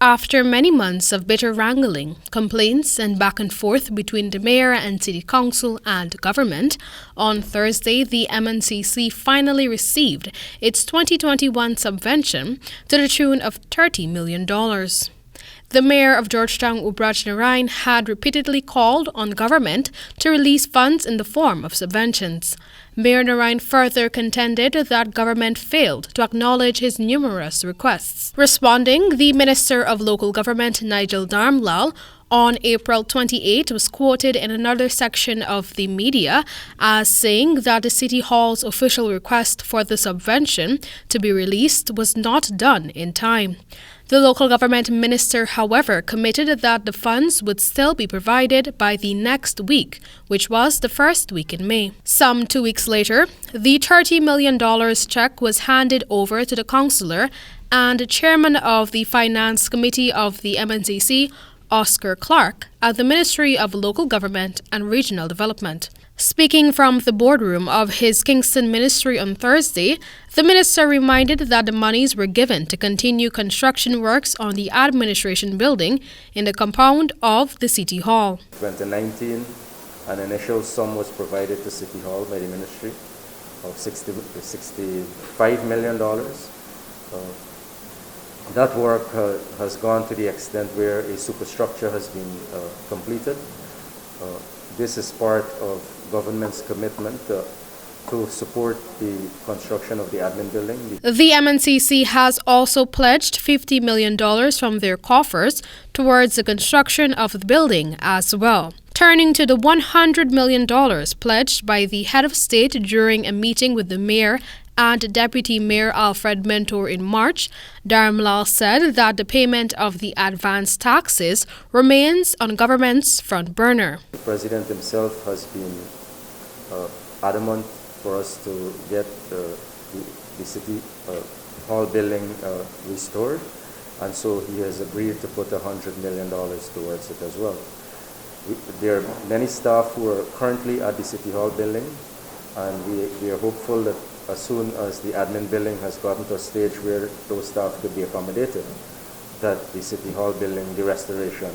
After many months of bitter wrangling, complaints and back and forth between the mayor and city council and government, on Thursday the M&Cc finally received its 2021 subvention to the tune of $30 million. The mayor of Georgetown, Ubraj Narain, had repeatedly called on government to release funds in the form of subventions. Mayor Narain further contended that government failed to acknowledge his numerous requests. Responding, the Minister of Local Government, Nigel Dharmlal, on April 28 was quoted in another section of the media as saying that the City Hall's official request for the subvention to be released was not done in time. The local government minister, however, committed that the funds would still be provided by the next week, which was the first week in May. Some 2 weeks later, the $30 million check was handed over to the councillor and chairman of the Finance Committee of the M&Cc, Oscar Clark, at the Ministry of Local Government and Regional Development. Speaking from the boardroom of his Kingston ministry on Thursday, the minister reminded that the monies were given to continue construction works on the administration building in the compound of the City Hall. 2019, an initial sum was provided to City Hall by the ministry of $65 million. That work has gone to the extent where a superstructure has been completed. This is part of government's commitment to support the construction of the admin building. The M&Cc has also pledged $50 million from their coffers towards the construction of the building as well. Turning to the $100 million pledged by the head of state during a meeting with the mayor and Deputy Mayor Alfred Mentor in March, Dharmlal said that the payment of the advance taxes remains on government's front burner. The President himself has been adamant for us to get the City Hall building restored, and so he has agreed to put $100 million towards it as well. There are many staff who are currently at the City Hall building, and we are hopeful that as soon as the admin building has gotten to a stage where those staff could be accommodated, that the City Hall building, the restoration,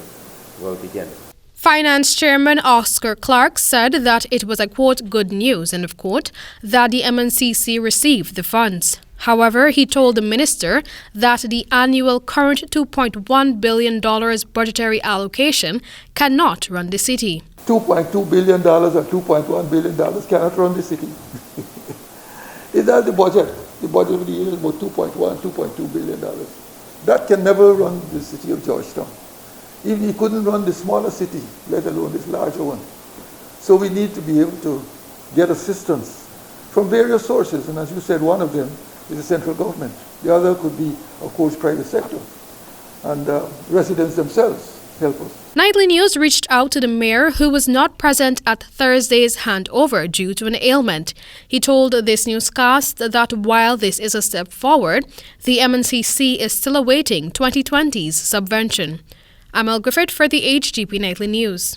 will begin. Finance Chairman Oscar Clark said that it was a, quote, good news, end of quote, that the M&Cc received the funds. However, he told the minister that the annual current $2.1 billion budgetary allocation cannot run the city. $2.2 billion or $2.1 billion cannot run the city. Is that the budget? The budget of the year is about $2.2 billion. That can never run the city of Georgetown. Even he couldn't run the smaller city, let alone this larger one. So we need to be able to get assistance from various sources, and as you said, one of them is the central government. The other could be, of course, private sector, and residents themselves help us. Nightly News reached out to the mayor, who was not present at Thursday's handover due to an ailment. He told this newscast that while this is a step forward, the M&Cc is still awaiting 2020's subvention. Amel Griffith for the HGP Nightly News.